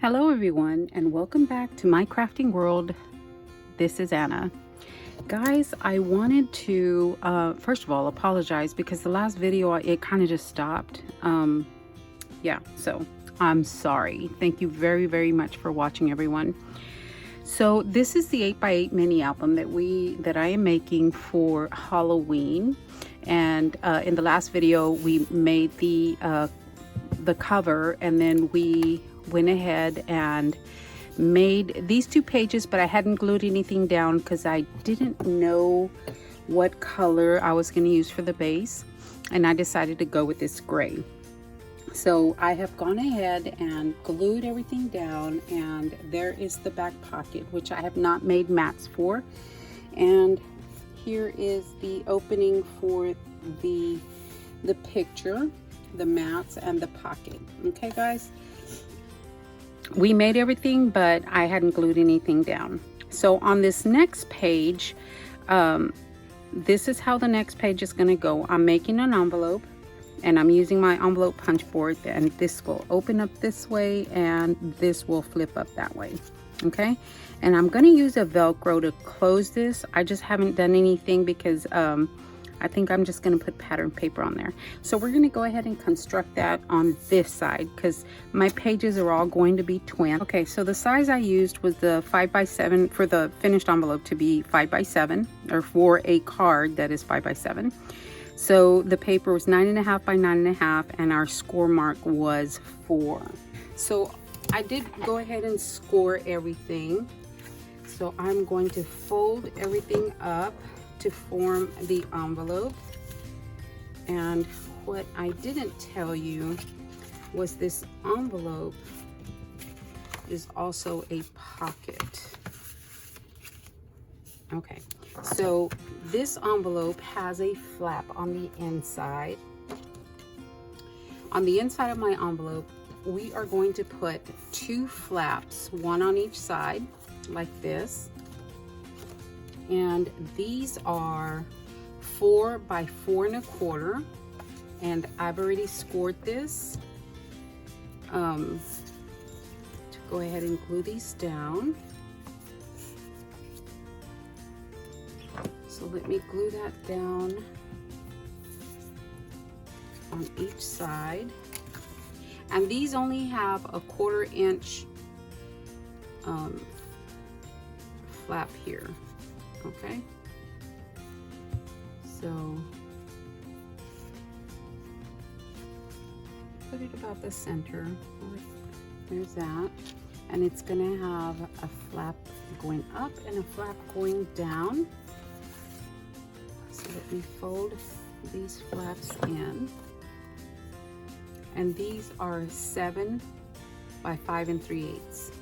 Hello everyone, and welcome back to my crafting world. This is Anna. Guys, I wanted to first of all apologize because the last video it kind of just stopped. So I'm sorry. Thank you very much for watching, everyone. So this is the 8x8 mini album that I am making for Halloween, and in the last video we made the cover, and then we went ahead and made these 2 pages, but I hadn't glued anything down because I didn't know what color I was going to use for the base, and I decided to go with this gray. So I have gone ahead and glued everything down, and there is the back pocket, which I have not made mats for, and here is the opening for the picture, the mats, and the pocket. Okay guys, we made everything, but I hadn't glued anything down. So on this next page, this is how the next page is going to go. I'm making an envelope, and I'm using my envelope punch board, and this will open up this way and this will flip up that way. Okay, and I'm going to use a Velcro to close this. I just haven't done anything because I think I'm just going to put pattern paper on there. So we're going to go ahead and construct that on this side because my pages are all going to be twin. Okay, so the size I used was the 5x7 for the finished envelope to be 5x7, or for a card that is 5x7. So the paper was 9.5 by 9.5, and our score mark was 4. So I did go ahead and score everything. So I'm going to fold everything up to form the envelope. And what I didn't tell you was this envelope is also a pocket. Okay, so this envelope has a flap on the inside. On the inside of my envelope, we are going to put 2 flaps, one on each side, like this. And these are 4 by 4.25, and I've already scored this. To go ahead and glue these down. So let me glue that down on each side. And these only have a 1/4 inch flap here. Okay, so put it about the center. There's that, and it's gonna have a flap going up and a flap going down. So let me fold these flaps in, and these are 7 by 5 3/8.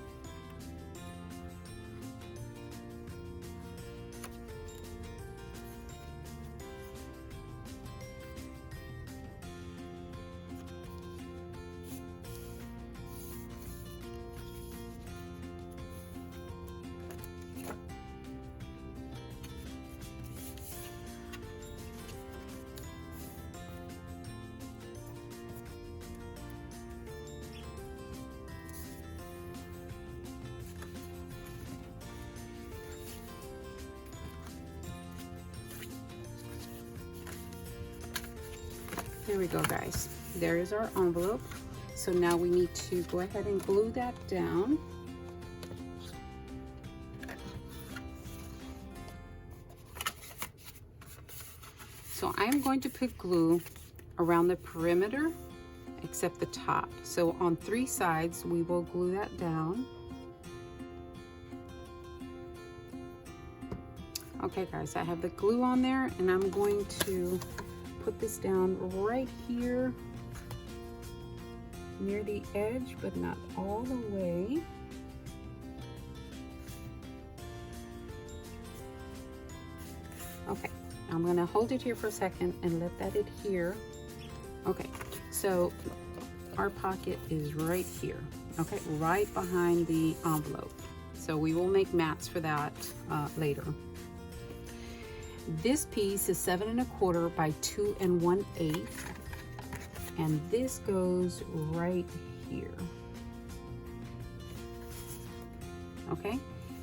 There we go, guys. There is our envelope. So now we need to go ahead and glue that down. So I'm going to put glue around the perimeter except the top. So on 3 sides we will glue that down. Okay guys, I have the glue on there, and I'm going to put this down right here near the edge, but not all the way. Okay, I'm gonna hold it here for a second and let that adhere. Okay, so our pocket is right here. Okay, right behind the envelope. So we will make mats for that later. This piece is 7 1/4 by 2 1/8, and this goes right here. Okay,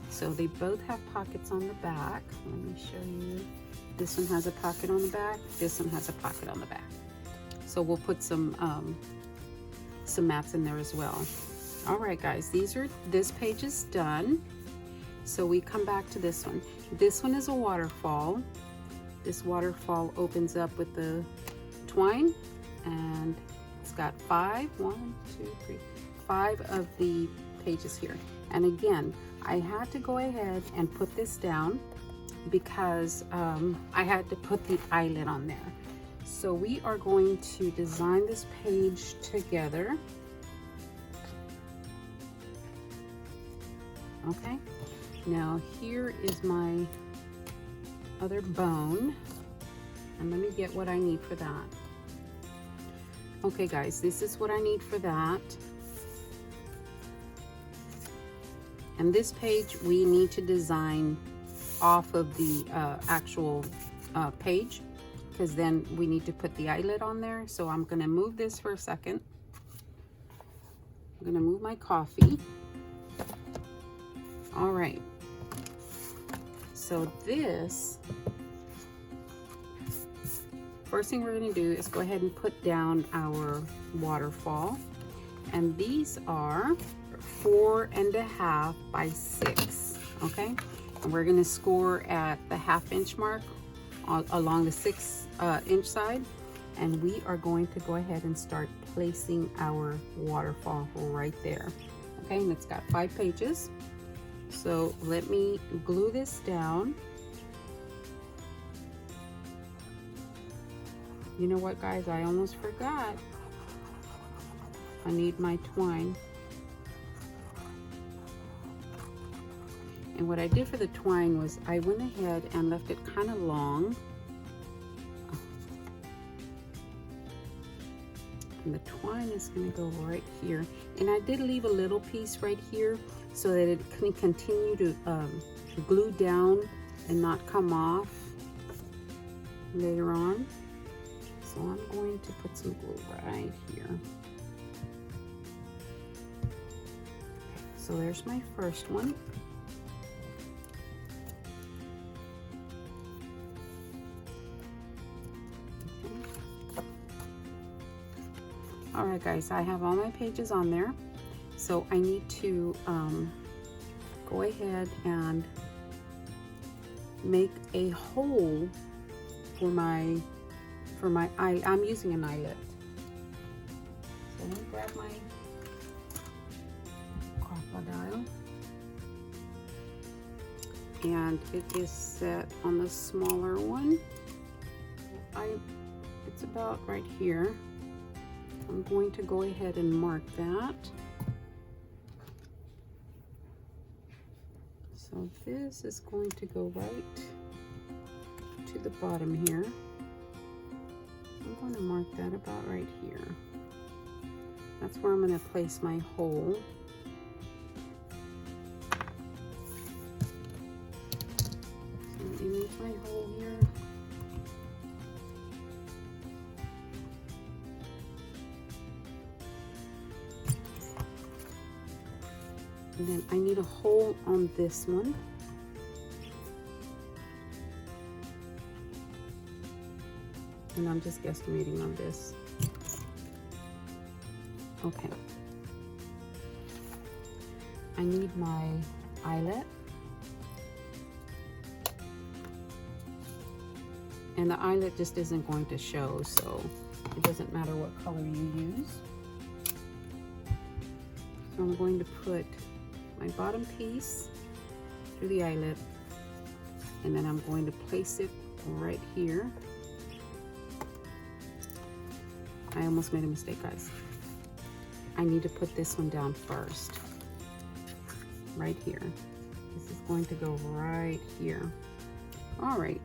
so they both have pockets on the back. Let me show you. This one has a pocket on the back. This one has a pocket on the back. So we'll put some mats in there as well. All right, guys, this page is done. So we come back to this one. This one is a waterfall. This waterfall opens up with the twine, and it's got 5 of the pages here. And again, I had to go ahead and put this down because I had to put the eyelet on there. So we are going to design this page together. Okay, now here is my other bone, and let me get what I need for that. Okay guys, this is what I need for that. And this page we need to design off of the actual page, because then we need to put the eyelet on there. So I'm gonna move this for a second. I'm gonna move my coffee. All right, so this, first thing we're gonna do is go ahead and put down our waterfall. And these are 4.5 by 6, okay? And we're gonna score at the 1/2 inch mark along the 6 inch side. And we are going to go ahead and start placing our waterfall right there. Okay, and it's got 5 pages. So let me glue this down. You know what, guys, I almost forgot. I need my twine. And what I did for the twine was I went ahead and left it kind of long. And the twine is going to go right here. And I did leave a little piece right here so that it can continue to glue down and not come off later on. So I'm going to put some glue right here. So there's my first one. All right, guys, I have all my pages on there. So I need to go ahead and make a hole for my eye. I'm using an eyelet. So let me grab my crocodile. And it is set on the smaller one. It's about right here. I'm going to go ahead and mark that. So this is going to go right to the bottom here. I'm going to mark that about right here. That's where I'm going to place my hole. So let me make my hole here. And then I need a hole on this one. And I'm just guesstimating on this. Okay. I need my eyelet. And the eyelet just isn't going to show, so it doesn't matter what color you use. So I'm going to put my bottom piece through the eyelet, and then I'm going to place it right here. I almost made a mistake, guys. I need to put this one down first, right here. This is going to go right here. All right,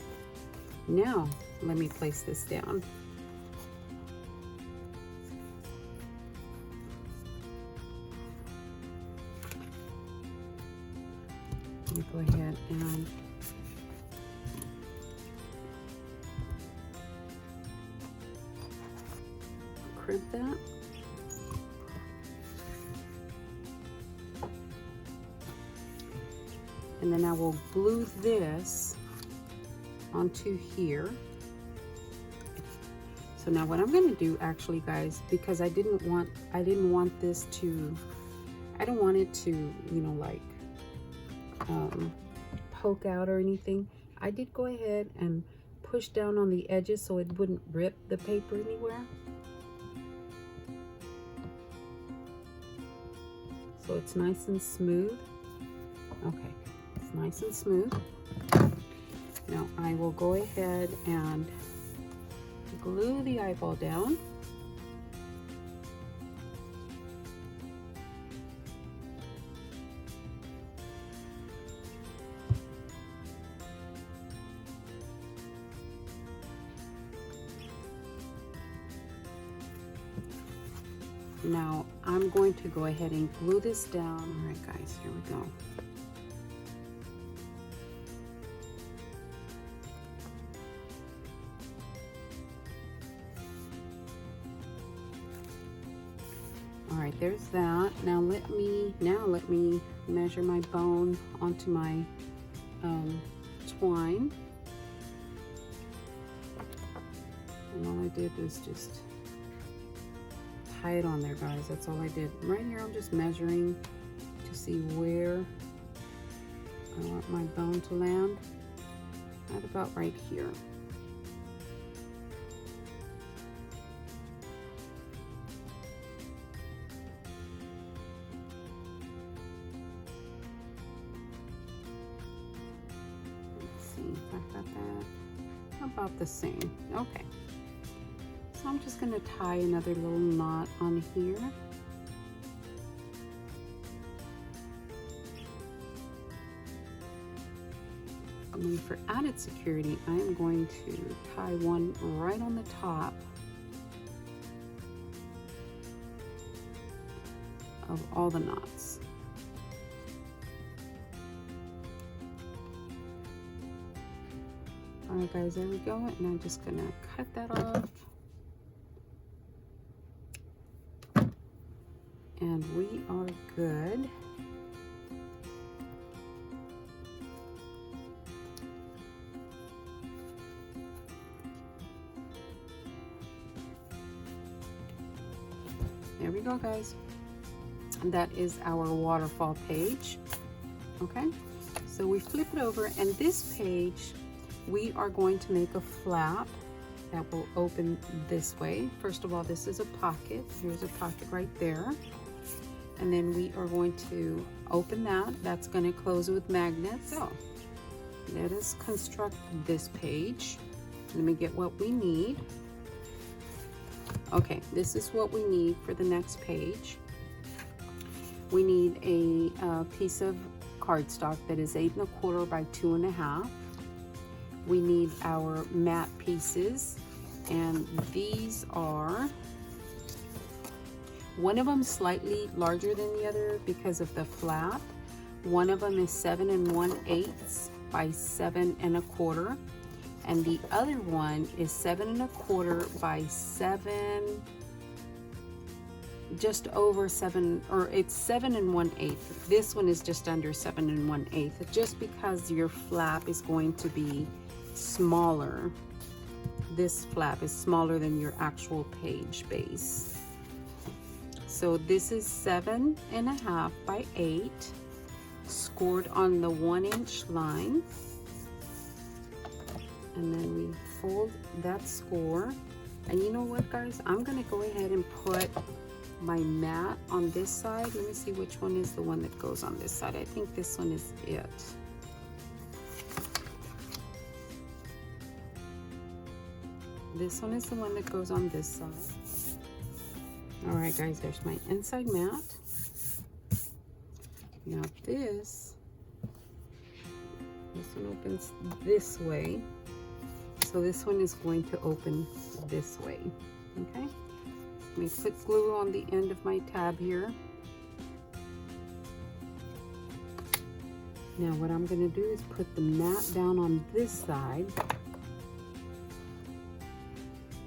now let me place this down. Let me go ahead and crimp that. and then I will glue this onto here. So now what I'm going to do, actually, guys, because I didn't want this to, I don't want it to, you know, like poke out or anything. I did go ahead and push down on the edges so it wouldn't rip the paper anywhere. So it's nice and smooth. Okay, it's nice and smooth. Now I will go ahead and glue the eyeball down. Now I'm going to go ahead and glue this down. All right, guys, here we go. All right, there's that. Now let me measure my bone onto my twine. And all I did was just tie it on there, guys. That's all I did. Right here, I'm just measuring to see where I want my bone to land. Right about right here. Let's see if I got that about the same. Okay. So I'm just going to tie another little knot on here. And then for added security, I am going to tie one right on the top of all the knots. All right, guys, there we go. And I'm just going to cut that off. And we are good. There we go, guys. And that is our waterfall page. Okay, so we flip it over, and this page we are going to make a flap that will open this way. First of all, this is a pocket. Here's a pocket right there. And then we are going to open that. That's going to close with magnets. So let us construct this page. Let me get what we need. Okay, this is what we need for the next page. We need a piece of cardstock that is 8 1/4 by 2 1/2. We need our mat pieces, and these are, one of them slightly larger than the other because of the flap. One of them is 7 1/8 by 7 1/4, and the other one is 7 1/4 by 7, just over 7, or it's 7 1/8. This one is just under 7 1/8, just because your flap is going to be smaller. This flap is smaller than your actual page base. So this is 7 1/2 by 8, scored on the 1-inch line. And then we fold that score. And you know what, guys? I'm gonna go ahead and put my mat on this side. Let me see which one is the one that goes on this side. I think this one is it. This one is the one that goes on this side. All right, guys, there's my inside mat. Now this one opens this way. So this one is going to open this way, okay? Let me put glue on the end of my tab here. Now what I'm gonna do is put the mat down on this side.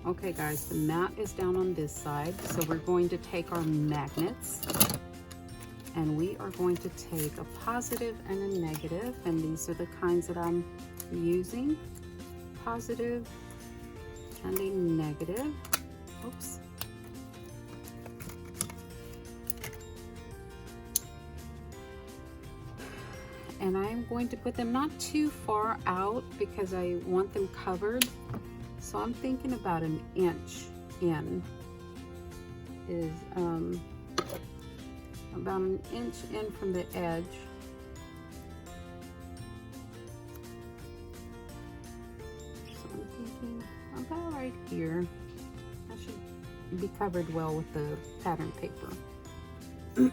Okay, guys, the mat is down on this side, so we're going to take our magnets and we are going to take a positive and a negative, and these are the kinds that I'm using, positive and a negative. Oops. And I'm going to put them not too far out because I want them covered. So I'm thinking about an inch in is about an inch in from the edge. So I'm thinking about right here. I should be covered well with the pattern paper. I'm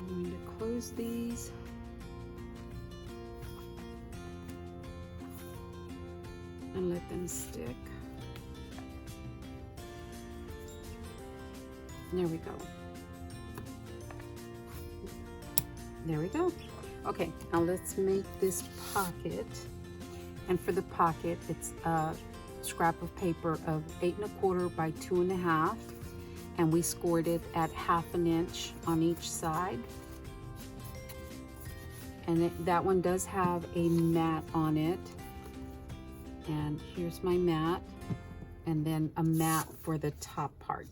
going to close these. And let them stick. There we go. There we go. Okay, now let's make this pocket. And for the pocket, it's a scrap of paper of 8 1/4 by 2 1/2, and we scored it at 1/2 inch on each side. And that one does have a mat on it. And here's my mat, and then a mat for the top part.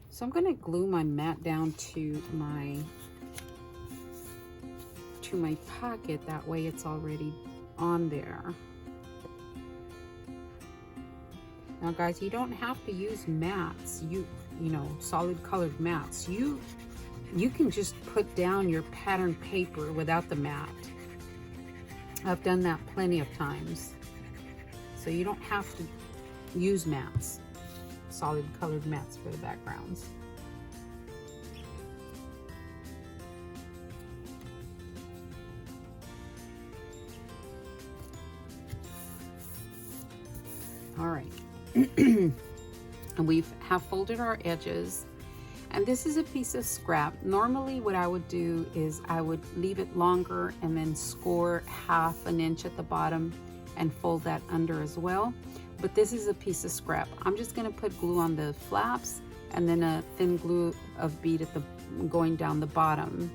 So I'm going to glue my mat down to my pocket. That way it's already on there. Now guys, you don't have to use mats, you know, solid colored mats. You can just put down your pattern paper without the mat. I've done that plenty of times. So you don't have to use mats, solid colored mats for the backgrounds. All right, and we have folded our edges, and this is a piece of scrap. Normally what I would do is I would leave it longer and then score 1/2 inch at the bottom and fold that under as well. But this is a piece of scrap. I'm just gonna put glue on the flaps and then a thin glue of bead at the going down the bottom.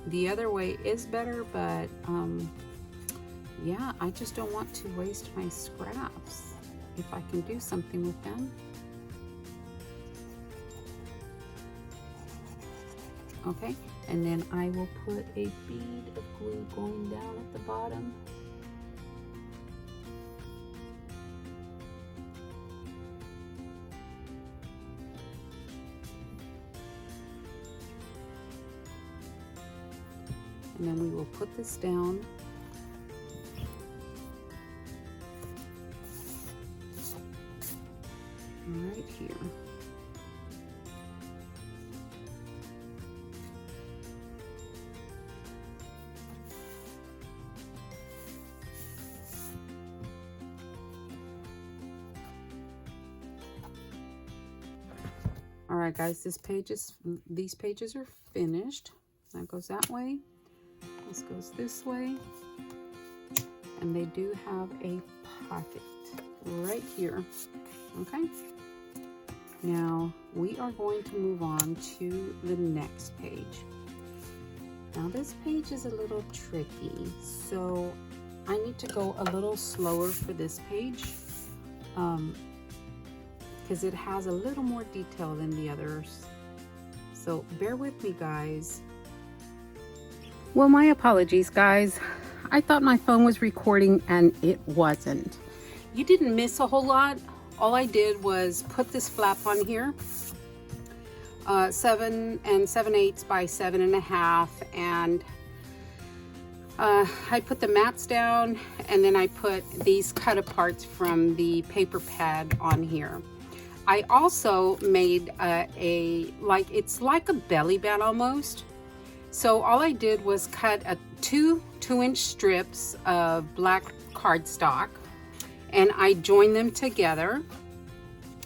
The other way is better, but yeah, I just don't want to waste my scraps if I can do something with them. Okay, and then I will put a bead of glue going down at the bottom. And then we will put this down. Right here. All right, guys, these pages are finished. That goes that way. This goes this way. And they do have a pocket right here. Okay. Now we are going to move on to the next page. Now this page is a little tricky, so I need to go a little slower for this page because it has a little more detail than the others. So bear with me, guys. Well, my apologies, guys. I thought my phone was recording and it wasn't. You didn't miss a whole lot. All I did was put this flap on here, 7 7/8 by 7 1/2, and I put the mats down, and then I put these cut aparts from the paper pad on here. I also made it's like a belly band almost. So all I did was cut two 2-inch strips of black cardstock, and I joined them together,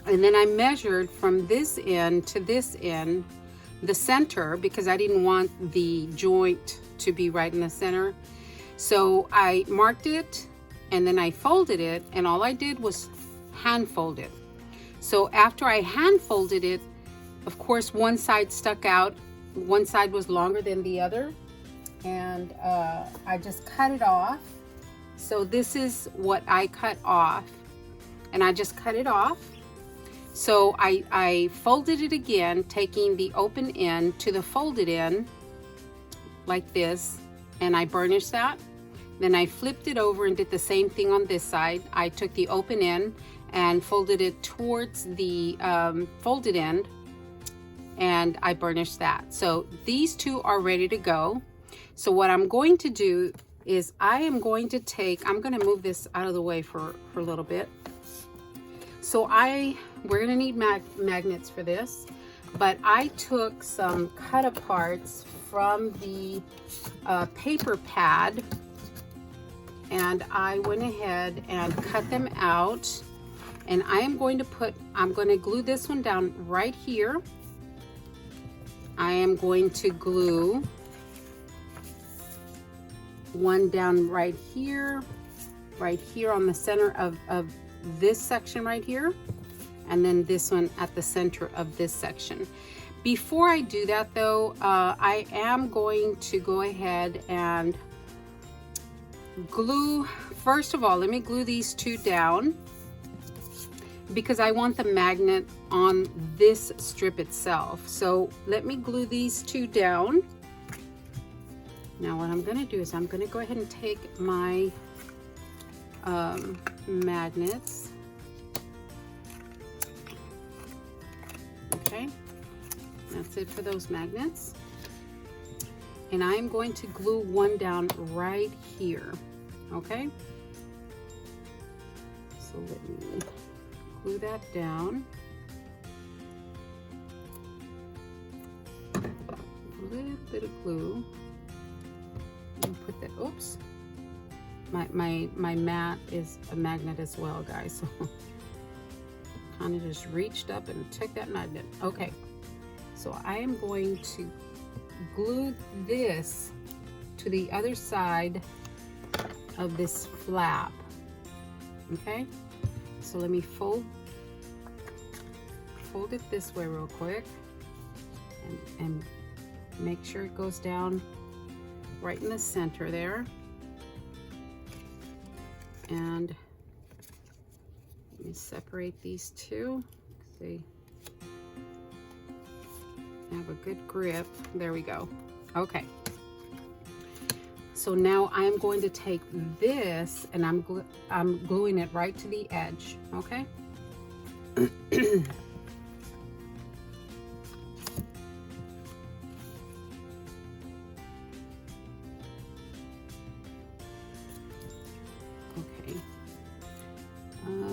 and then I measured from this end to this end, the center, because I didn't want the joint to be right in the center. So I marked it and then I folded it, and all I did was hand fold it. So after I hand folded it, of course, one side stuck out, one side was longer than the other, and I just cut it off. So this is what I cut off, and I just cut it off. So I folded it again, taking the open end to the folded end like this, and I burnished that. Then I flipped it over and did the same thing on this side. I took the open end and folded it towards the folded end, and I burnished that. So these two are ready to go. So what I'm going to do is I'm going to move this out of the way for a little bit. So we're gonna need magnets for this, but I took some cut aparts from the paper pad, and I went ahead and cut them out, and I'm going to glue this one down right here. I am going to glue one down right here on the center of this section right here, and then this one at the center of this section. Before I do that though, I am going to go ahead and glue. First of all, let me glue these two down because I want the magnet on this strip itself. So let me glue these two down. Now what I'm gonna do is I'm gonna go ahead and take my magnets. Okay, that's it for those magnets. And I'm going to glue one down right here, okay? So let me glue that down. A little bit of glue. And put that, oops. My mat is a magnet as well, guys. So kind of just reached up and took that magnet. Okay, so I am going to glue this to the other side of this flap. Okay, so let me fold it this way real quick, and make sure it goes down right in the center there. And let me separate these two. See, have a good grip. There we go. Okay. So now I'm going to take this and I'm gluing it right to the edge. Okay.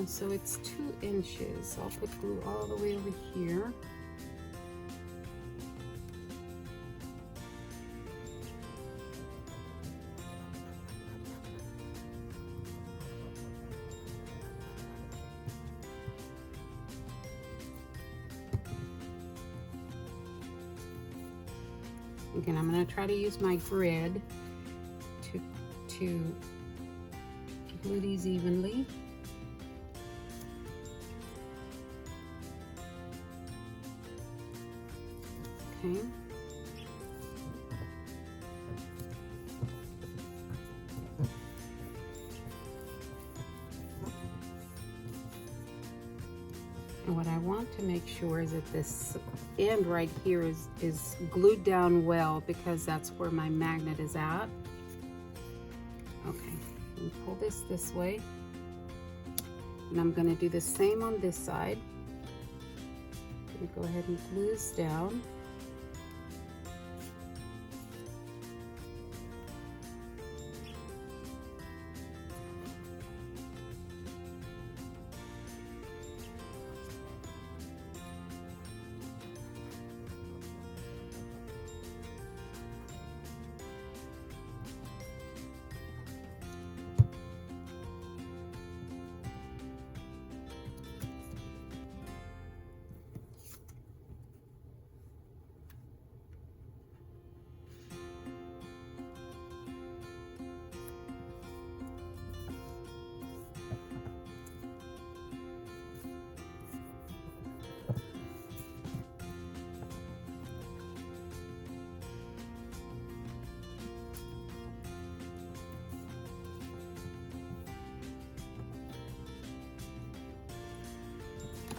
So it's 2 inches. I'll put glue all the way over here. Again, I'm going to try to use my grid to glue these evenly. Okay. And what I want to make sure is that this end right here is glued down well, because that's where my magnet is at. Okay, and pull this way. And I'm going to do the same on this side. I'm going to go ahead and glue this down.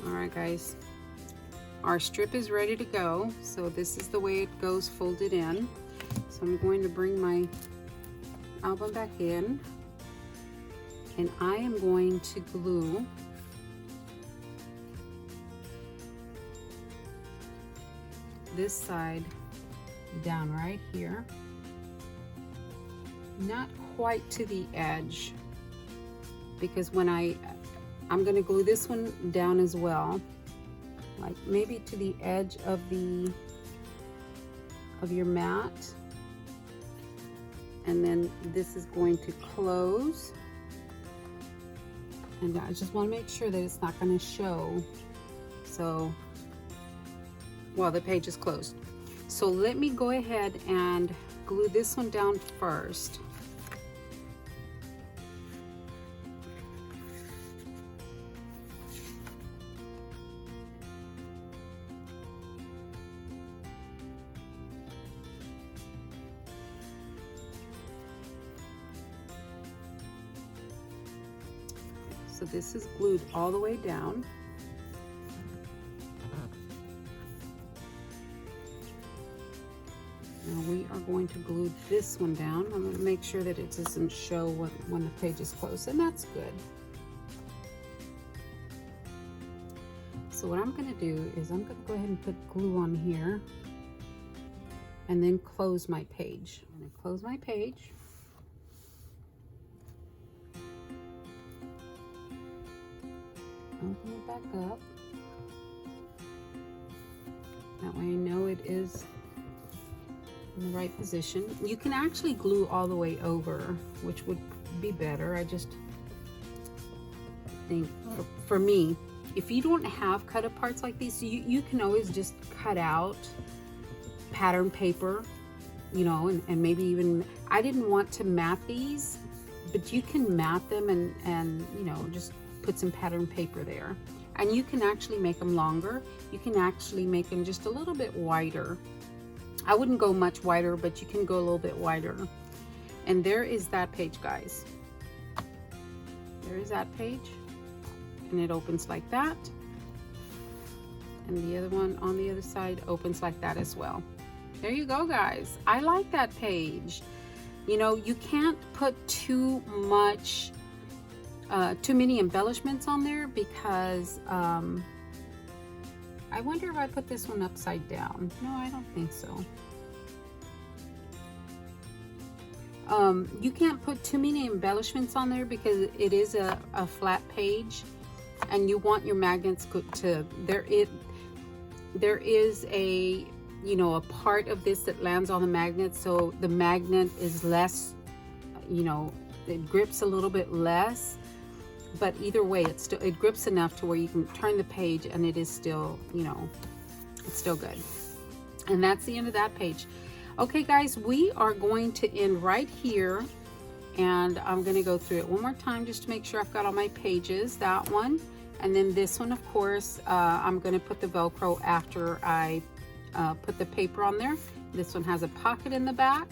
All right, guys, our strip is ready to go. So this is the way it goes folded in. So I'm going to bring my album back in, and I am going to glue this side down right here, not quite to the edge, because when I'm going to glue this one down as well, like maybe to the edge of your mat, and then this is going to close, and I just want to make sure that it's not going to show. So well, the page is closed. So let me go ahead and glue this one down first. So this is glued all the way down. Now we are going to glue this one down. I'm going to make sure that it doesn't show when the page is closed, and that's good. So what I'm going to do is I'm going to go ahead and put glue on here and then close my page. I'm going to close my page. Open it back up. That way I know it is in the right position. You can actually glue all the way over, which would be better. I just think for me, if you don't have cut up parts like these, you can always just cut out pattern paper, you know, and maybe even, I didn't want to mat these, but you can mat them and you know, just put some pattern paper there. And you can actually make them longer. You can actually make them just a little bit wider. I wouldn't go much wider, but you can go a little bit wider. And there is that page, guys. There is that page. And it opens like that. And the other one on the other side opens like that as well. There you go, guys. I like that page. You know, you can't put too many embellishments on there, because I wonder if I put this one upside down. No, I don't think so. You can't put too many embellishments on there because it is a flat page, and you want your magnets to, there is a, you know, a part of this that lands on the magnet, so the magnet is less, you know, it grips a little bit less. But either way, it grips enough to where you can turn the page and it is still, you know, it's still good. And that's the end of that page. Okay, guys, we are going to end right here, and I'm going to go through it one more time just to make sure I've got all my pages. That one, and then this one, of course, I'm going to put the Velcro after I put the paper on there. This one has a pocket in the back,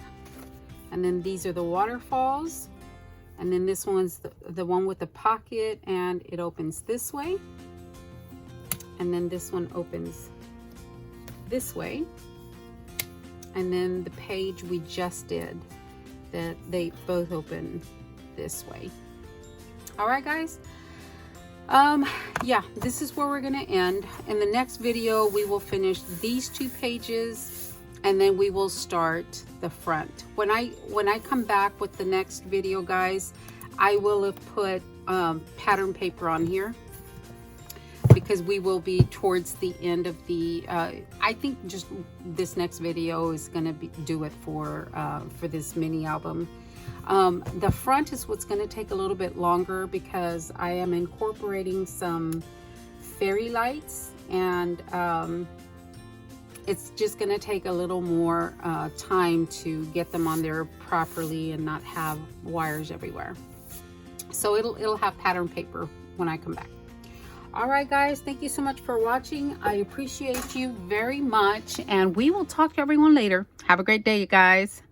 and then these are the waterfalls. And then this one's the one with the pocket, and it opens this way. And then this one opens this way. And then the page we just did, that they both open this way. All right, guys. Yeah, this is where we're gonna end. In the next video, we will finish these 2 pages, and then we will start the front. When I come back with the next video, guys, I will have put pattern paper on here, because we will be towards the end of the I think just this next video is gonna do it for this mini album. The front is what's going to take a little bit longer, because I am incorporating some fairy lights, and it's just going to take a little more time to get them on there properly and not have wires everywhere. So it'll have pattern paper when I come back. All right, guys, thank you so much for watching. I appreciate you very much, and we will talk to everyone later. Have a great day, you guys.